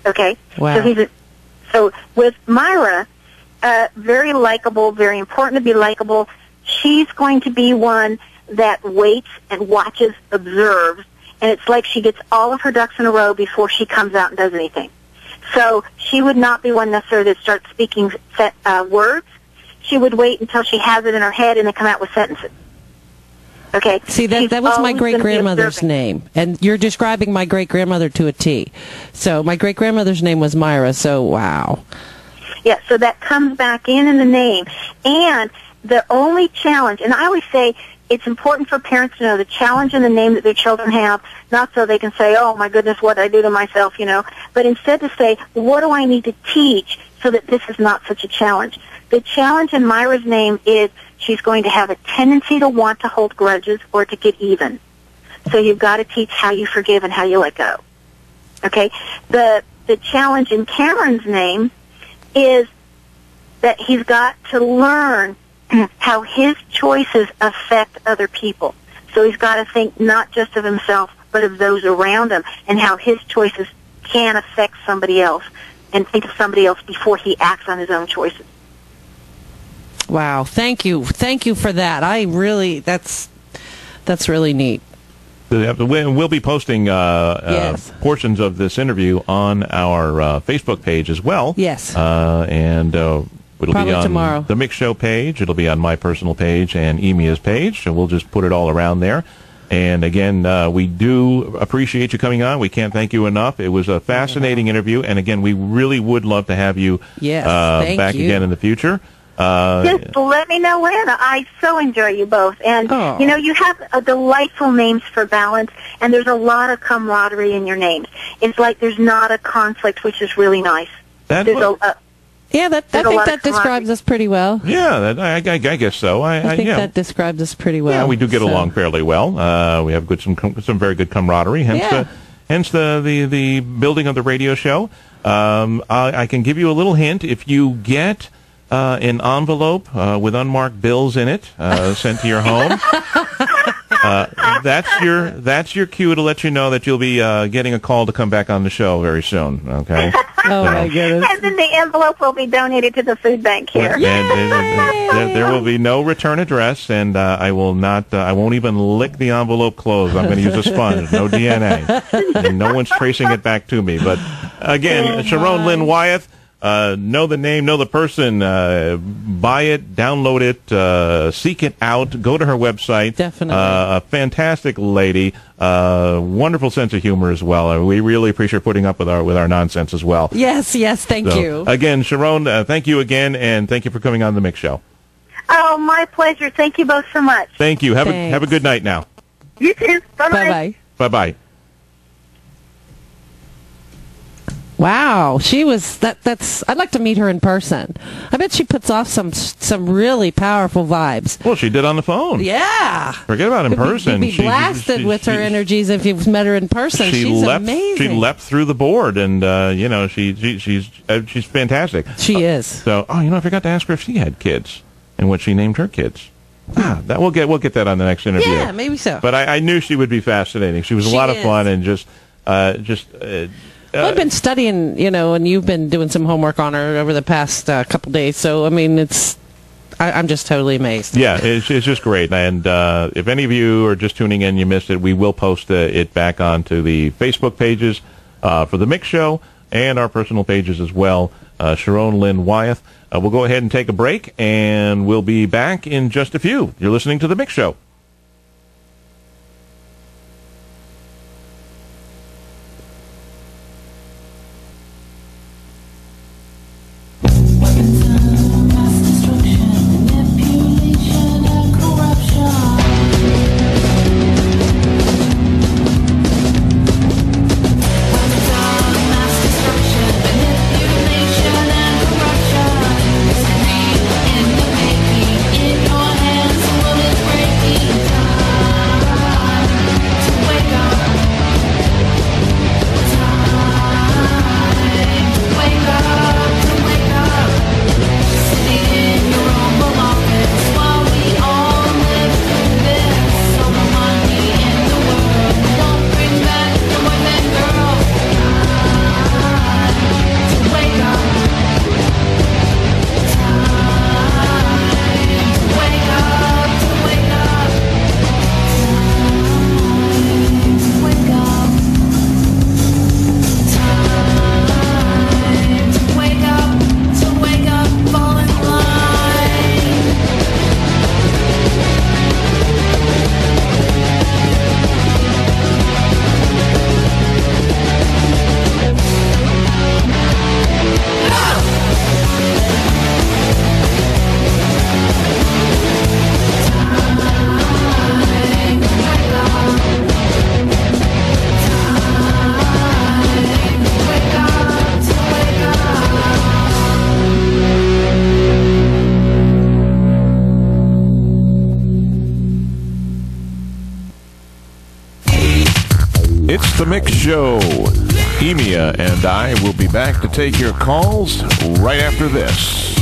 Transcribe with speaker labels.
Speaker 1: Okay?
Speaker 2: Wow.
Speaker 1: So with Myra, very likable, very important to be likable. She's going to be one that waits and watches, observes, and it's like she gets all of her ducks in a row before she comes out and does anything. So she would not be one necessarily that starts speaking words. She would wait until she has it in her head and then come out with sentences. Okay.
Speaker 2: See, that was my great-grandmother's name, and you're describing my great-grandmother to a T. So my great-grandmother's name was Myra, so wow.
Speaker 1: Yeah, so that comes back in the name. And the only challenge, and I always say it's important for parents to know the challenge in the name that their children have, not so they can say, oh, my goodness, what did I do to myself, but instead to say, what do I need to teach so that this is not such a challenge? The challenge in Myra's name is she's going to have a tendency to want to hold grudges or to get even. So you've got to teach how you forgive and how you let go. Okay? The challenge in Cameron's name is that he's got to learn how his choices affect other people. So he's got to think not just of himself, but of those around him, and how his choices can affect somebody else, and think of somebody else before he acts on his own choices.
Speaker 2: Wow, thank you for that. That's really neat.
Speaker 3: We'll be posting portions of this interview on our Facebook page as well.
Speaker 2: Yes.
Speaker 3: And it'll
Speaker 2: probably
Speaker 3: be on
Speaker 2: tomorrow.
Speaker 3: The Mix Show page. It'll be on my personal page and Eemia's page. So we'll just put it all around there. And again, we do appreciate you coming on. We can't thank you enough. It was a fascinating interview. And again, we really would love to have you back again in the future.
Speaker 1: Just let me know when. I so enjoy you both. And, you have a delightful names for balance, and there's a lot of camaraderie in your names. It's like there's not a conflict, which is really nice.
Speaker 2: I think that describes us pretty well.
Speaker 3: Yeah, I guess so.
Speaker 2: I think that describes us pretty well.
Speaker 3: Yeah, we do get along fairly well. We have some very good camaraderie, hence the building of the radio show. I can give you a little hint. If you get an envelope with unmarked bills in it sent to your home, that's your cue to let you know that you'll be getting a call to come back on the show very soon. Okay.
Speaker 2: My goodness.
Speaker 1: And then the envelope will be donated to the food bank here.
Speaker 3: And there will be no return address, and I won't even lick the envelope closed. I'm going to use a sponge, no DNA, and no one's tracing it back to me. But again, Sharon Lynn Wyeth. Know the name, know the person, buy it, download it, seek it out, go to her website.
Speaker 2: Definitely.
Speaker 3: A fantastic lady, wonderful sense of humor as well. We really appreciate putting up with our nonsense as well.
Speaker 2: Yes, thank you.
Speaker 3: Again, Sharon, thank you again, and thank you for coming on the Mix Show.
Speaker 1: Oh, my pleasure. Thank you both so much.
Speaker 3: Thank you. Have a good night now.
Speaker 1: You too. Bye-bye.
Speaker 2: Bye-bye.
Speaker 3: Bye-bye.
Speaker 2: Wow, she was I'd like to meet her in person. I bet she puts off some really powerful vibes.
Speaker 3: Well, she did on the phone.
Speaker 2: Yeah.
Speaker 3: Forget about in person.
Speaker 2: You'd be blasted with her energies if you've met her in person. She's amazing.
Speaker 3: She leapt through the board, and she's fantastic.
Speaker 2: She is.
Speaker 3: So, I forgot to ask her if she had kids and what she named her kids. That we'll get that on the next interview.
Speaker 2: Yeah, maybe so.
Speaker 3: But I knew she would be fascinating. She was a lot of fun, and just.
Speaker 2: I've been studying, and you've been doing some homework on her over the past couple days. So, I mean, I'm just totally amazed.
Speaker 3: Yeah, it's just great. And if any of you are just tuning in, you missed it, we will post it back onto the Facebook pages for the Mix Show and our personal pages as well. Sharon Lynn Wyeth. We'll go ahead and take a break, and we'll be back in just a few. You're listening to the Mix Show.
Speaker 4: Breaking It's the Mix Show. Eemia and I will be back to take your calls right after this.